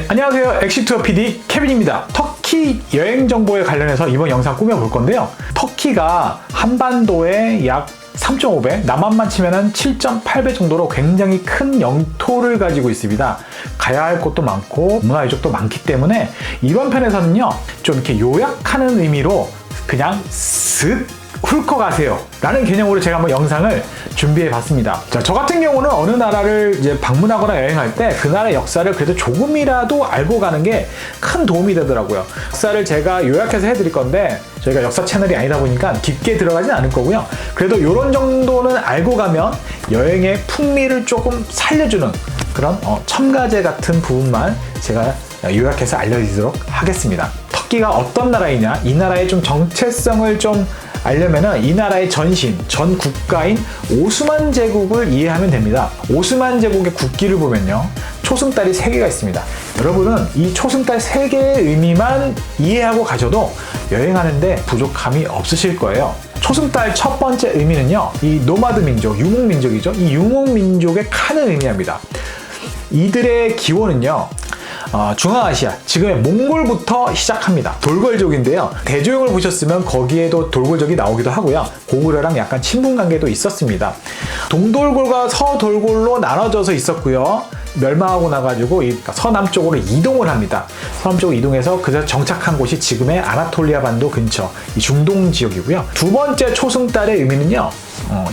네, 안녕하세요. 엑시투어 PD 케빈입니다. 터키 여행 정보에 관련해서 이번 영상 꾸며볼 건데요. 터키가 한반도에 약 3.5배, 남한만 치면은 7.8배 정도로 굉장히 큰 영토를 가지고 있습니다. 가야 할 곳도 많고 문화 유적도 많기 때문에 이번 편에서는요, 좀 이렇게 요약하는 의미로 그냥 슥 훑어가세요 라는 개념으로 제가 한번 영상을 준비해 봤습니다. 자, 저 같은 경우는 어느 나라를 이제 방문하거나 여행할 때 그 나라의 역사를 그래도 조금이라도 알고 가는 게 큰 도움이 되더라고요. 역사를 제가 요약해서 해드릴 건데 저희가 역사 채널이 아니다 보니까 깊게 들어가진 않을 거고요. 그래도 이런 정도는 알고 가면 여행의 풍미를 조금 살려주는 그런 첨가제 같은 부분만 제가 요약해서 알려드리도록 하겠습니다. 터키가 어떤 나라이냐, 이 나라의 좀 정체성을 좀 알려면은 이 나라의 전신, 전 국가인 오스만 제국을 이해하면 됩니다. 오스만 제국의 국기를 보면요, 초승달이 3개가 있습니다. 여러분은 이 초승달 3개의 의미만 이해하고 가셔도 여행하는데 부족함이 없으실 거예요. 초승달 첫 번째 의미는요, 이 노마드 민족, 유목 민족이죠. 이 유목 민족의 칸을 의미합니다. 이들의 기원은요, 중앙아시아, 지금의 몽골부터 시작합니다. 돌궐족인데요. 대조영을 보셨으면 거기에도 돌궐족이 나오기도 하고요. 고구려랑 약간 친분관계도 있었습니다. 동돌골과 서돌골로 나눠져서 있었고요. 멸망하고 나가지고 서남쪽으로 이동을 합니다. 서남쪽으로 이동해서 그래서 정착한 곳이 지금의 아나톨리아 반도 근처 이 중동 지역이고요. 두 번째 초승달의 의미는요,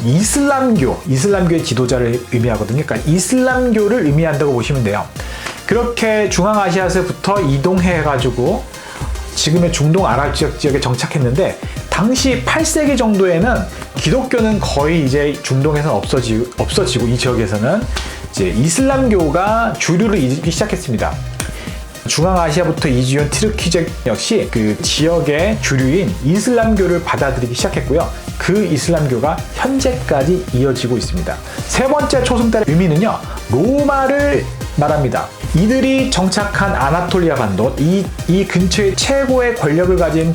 이슬람교의 지도자를 의미하거든요. 그러니까 이슬람교를 의미한다고 보시면 돼요. 그렇게 중앙아시아에서부터 이동해가지고 지금의 중동 아랍 지역에 정착했는데, 당시 8세기 정도에는 기독교는 거의 이제 중동에서는 없어지고 이 지역에서는 이제 이슬람교가 주류를 이기 시작했습니다. 중앙아시아부터 이주한 티르키족 역시 그 지역의 주류인 이슬람교를 받아들이기 시작했고요. 그 이슬람교가 현재까지 이어지고 있습니다. 세 번째 초승달의 의미는요, 로마를 말합니다. 이들이 정착한 아나톨리아 반도, 이 근처의 최고의 권력을 가진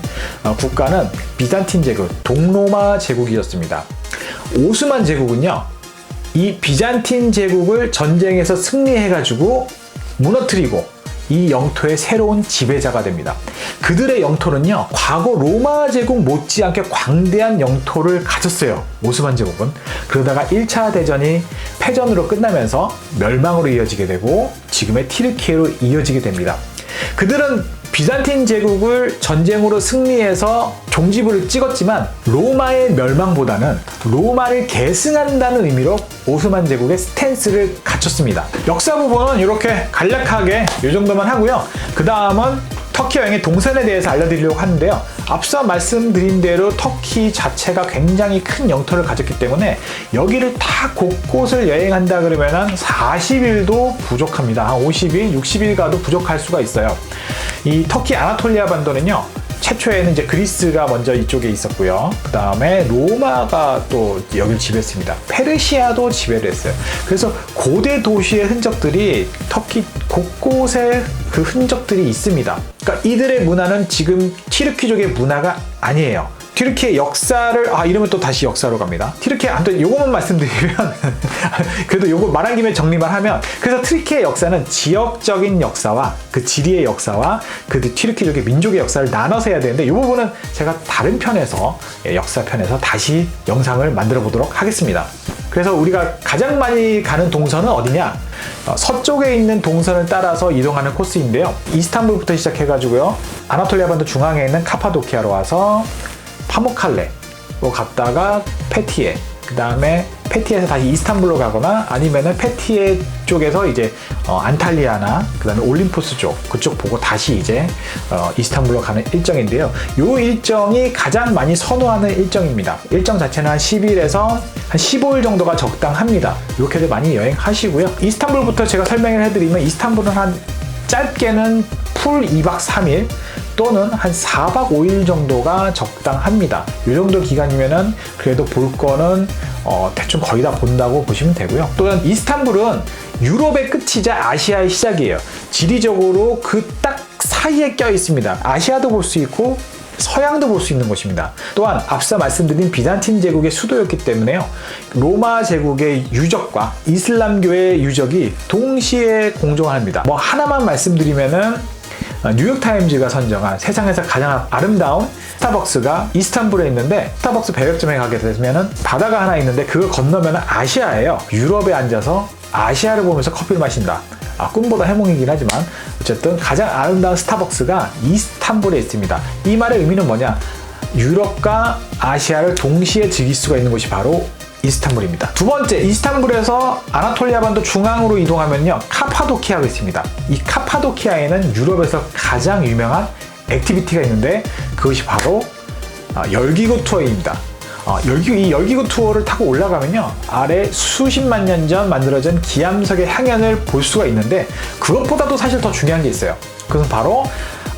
국가는 비잔틴 제국, 동로마 제국이었습니다. 오스만 제국은요, 이 비잔틴 제국을 전쟁에서 승리해가지고 무너뜨리고 이 영토의 새로운 지배자가 됩니다. 그들의 영토는요, 과거 로마 제국 못지않게 광대한 영토를 가졌어요. 오스만 제국은. 그러다가 1차 대전이 패전으로 끝나면서 멸망으로 이어지게 되고 지금의 티르키예로 이어지게 됩니다. 그들은 비잔틴 제국을 전쟁으로 승리해서 종지부를 찍었지만 로마의 멸망보다는 로마를 계승한다는 의미로 오스만 제국의 스탠스를 갖췄습니다. 역사 부분은 이렇게 간략하게 이 정도만 하고요. 그 다음은 터키 여행의 동선에 대해서 알려드리려고 하는데요. 앞서 말씀드린 대로 터키 자체가 굉장히 큰 영토를 가졌기 때문에 여기를 다 곳곳을 여행한다 그러면 40일도 부족합니다. 한 50일, 60일 가도 부족할 수가 있어요. 이 터키 아나톨리아 반도는요, 최초에는 이제 그리스가 먼저 이쪽에 있었고요. 그 다음에 로마가 또 여기를 지배했습니다. 페르시아도 지배를 했어요. 그래서 고대 도시의 흔적들이 터키 곳곳에 그 흔적들이 있습니다. 그러니까 이들의 문화는 지금 티르키족의 문화가 아니에요. 티르키의 역사를, 이러면 또 다시 역사로 갑니다. 티르키, 아무튼 요거만 말씀드리면, 그래도 요거 말한 김에 정리만 하면, 그래서 티르키의 역사는 지역적인 역사와 그 지리의 역사와 그 티르키족의 민족의 역사를 나눠서 해야 되는데, 이 부분은 제가 다른 편에서, 역사 편에서 다시 영상을 만들어 보도록 하겠습니다. 그래서 우리가 가장 많이 가는 동선은 어디냐? 서쪽에 있는 동선을 따라서 이동하는 코스인데요. 이스탄불부터 시작해가지고요, 아나톨리아 반도 중앙에 있는 카파도키아로 와서 파무칼레로 갔다가 페티에, 그 다음에 페티에서 다시 이스탄불로 가거나 아니면은 페티에 쪽에서 이제 안탈리아나 그 다음에 올림포스 그쪽 보고 다시 이제 이스탄불로 가는 일정인데요. 이 일정이 가장 많이 선호하는 일정입니다. 일정 자체는 한 10일에서 한 15일 정도가 적당합니다. 이렇게들 많이 여행하시고요. 이스탄불부터 제가 설명을 해드리면, 이스탄불은 한 짧게는 풀 2박 3일 또는 한 4박 5일 정도가 적당합니다. 이 정도 기간이면은 그래도 볼 거는 대충 거의 다 본다고 보시면 되고요. 또는 이스탄불은 유럽의 끝이자 아시아의 시작이에요. 지리적으로 그 딱 사이에 껴 있습니다. 아시아도 볼 수 있고 서양도 볼 수 있는 곳입니다. 또한 앞서 말씀드린 비잔틴 제국의 수도였기 때문에요. 로마 제국의 유적과 이슬람교의 유적이 동시에 공존합니다. 뭐 하나만 말씀드리면은 뉴욕타임즈가 선정한 세상에서 가장 아름다운 스타벅스가 이스탄불에 있는데, 스타벅스 배역점에 가게 되면은 바다가 하나 있는데 그걸 건너면 아시아예요. 유럽에 앉아서 아시아를 보면서 커피를 마신다. 꿈보다 해몽이긴 하지만 어쨌든 가장 아름다운 스타벅스가 이스탄불에 있습니다. 이 말의 의미는 뭐냐? 유럽과 아시아를 동시에 즐길 수가 있는 곳이 바로 이스탄불입니다. 두 번째, 이스탄불에서 아나톨리아 반도 중앙으로 이동하면요, 카파도키아가 있습니다. 이 카파도키아에는 유럽에서 가장 유명한 액티비티가 있는데 그것이 바로 열기구 투어입니다. 이 열기구 투어를 타고 올라가면요, 아래 수십만 년 전 만들어진 기암석의 향연을 볼 수가 있는데, 그것보다도 사실 더 중요한 게 있어요. 그것은 바로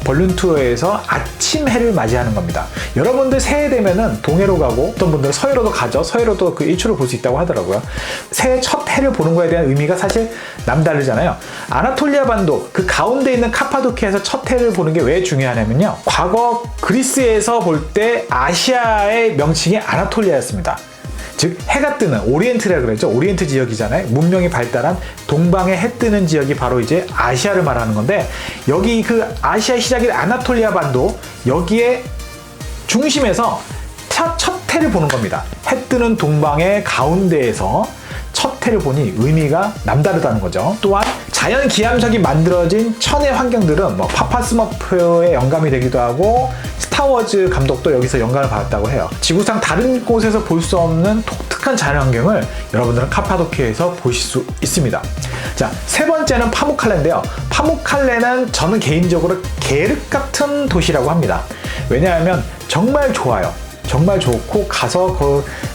벌룬 투어에서 아침 해를 맞이하는 겁니다. 여러분들 새해 되면은 동해로 가고, 어떤 분들은 서해로도 가죠. 서해로도 그 일출을 볼 수 있다고 하더라고요. 새해 첫 해를 보는 거에 대한 의미가 사실 남다르잖아요. 아나톨리아 반도 그 가운데 있는 카파도키아에서 첫 해를 보는 게 왜 중요하냐면요, 과거 그리스에서 볼 때 아시아의 명칭이 아나톨리아였습니다. 즉 해가 뜨는 오리엔트라 그랬죠. 오리엔트 지역이잖아요. 문명이 발달한 동방에 해 뜨는 지역이 바로 이제 아시아를 말하는 건데, 여기 그 아시아 시작인 아나톨리아 반도, 여기에 중심에서 첫 해를 보는 겁니다. 해 뜨는 동방의 가운데에서 첫 해를 보니 의미가 남다르다는 거죠. 또한 자연 기암석이 만들어진 천의 환경들은 뭐 파파스머프의 영감이 되기도 하고, 스타워즈 감독도 여기서 영감을 받았다고 해요. 지구상 다른 곳에서 볼 수 없는 독특한 자연 환경을 여러분들은 카파도키아에서 보실 수 있습니다. 자, 세 번째는 파무칼레인데요. 파무칼레는 저는 개인적으로 계륵 같은 도시라고 합니다. 왜냐하면 정말 좋아요. 정말 좋고, 가서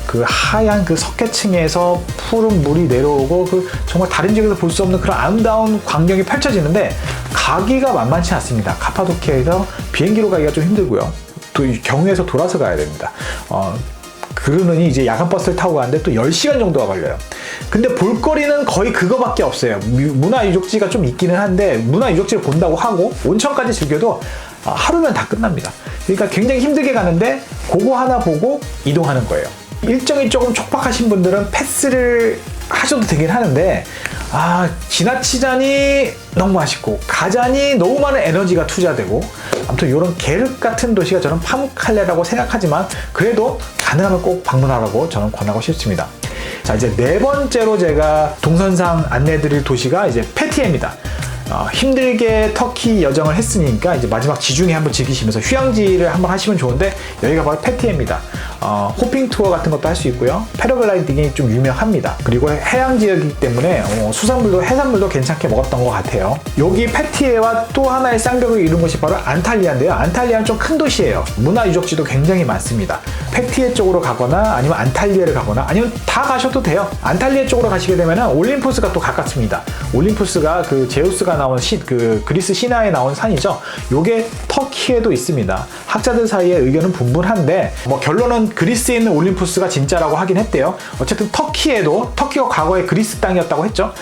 그 하얀 그 석회층에서 푸른 물이 내려오고, 그 정말 다른 지역에서 볼 수 없는 그런 아름다운 광경이 펼쳐지는데, 가기가 만만치 않습니다. 카파도키아에서 비행기로 가기가 좀 힘들고요. 또 경유해서 돌아서 가야 됩니다. 그러느니 이제 야간 버스를 타고 가는데 또 10시간 정도가 걸려요. 근데 볼거리는 거의 그거밖에 없어요. 문화유적지가 좀 있기는 한데, 문화유적지를 본다고 하고 온천까지 즐겨도 하루면 다 끝납니다. 그러니까 굉장히 힘들게 가는데 그거 하나 보고 이동하는 거예요. 일정이 조금 촉박하신 분들은 패스를 하셔도 되긴 하는데, 지나치자니 너무 아쉽고 가자니 너무 많은 에너지가 투자되고, 아무튼 이런 계륵 같은 도시가 저는 파무칼레라고 생각하지만, 그래도 가능하면 꼭 방문하라고 저는 권하고 싶습니다. 자, 이제 네 번째로 제가 동선상 안내드릴 도시가 이제 페티에입니다. 힘들게 터키 여정을 했으니까 이제 마지막 지중해 한번 즐기시면서 휴양지를 한번 하시면 좋은데, 여기가 바로 페티에입니다. 호핑 투어 같은 것도 할 수 있고요. 패러글라이딩이 좀 유명합니다. 그리고 해양 지역이기 때문에 수산물도 해산물도 괜찮게 먹었던 것 같아요. 여기 페티에와 또 하나의 쌍벽을 이룬 것이 바로 안탈리아인데요. 안탈리아는 좀 큰 도시예요. 문화유적지도 굉장히 많습니다. 페티에 쪽으로 가거나 아니면 안탈리아를 가거나 아니면 다 가셔도 돼요. 안탈리아 쪽으로 가시게 되면 올림푸스가 또 가깝습니다. 올림푸스가 그 제우스가 나온 그 그리스 신화에 나온 산이죠. 요게 터키에도 있습니다. 학자들 사이에 의견은 분분한데, 뭐 결론은 그리스에 있는 올림푸스가 진짜라고 하긴 했대요. 어쨌든 터키가 과거에 그리스 땅이었다고 했죠.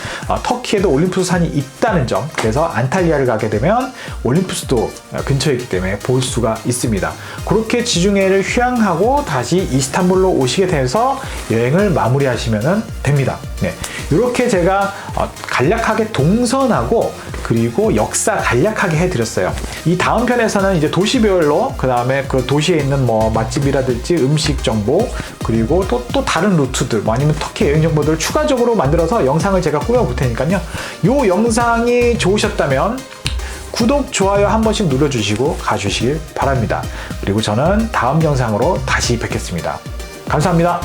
터키에도 올림푸스 산이 있다는 점. 그래서 안탈리아를 가게 되면 올림푸스도 근처에 있기 때문에 볼 수가 있습니다. 그렇게 지중해를 휴양하고 다시 이스탄불로 오시게 돼서 여행을 마무리하시면 됩니다. 네, 이렇게 제가 간략하게 동선하고 그리고 역사 간략하게 해드렸어요. 이 다음 편에서는 이제 도시별로, 그 다음에 그 도시에 있는 뭐 맛집이라든지 음식 정보, 그리고 또 다른 루트들, 뭐 아니면 터키 여행 정보들을 추가적으로 만들어서 영상을 제가 꾸며볼 테니까요. 이 영상이 좋으셨다면 구독, 좋아요 한 번씩 눌러주시고 가주시길 바랍니다. 그리고 저는 다음 영상으로 다시 뵙겠습니다. 감사합니다.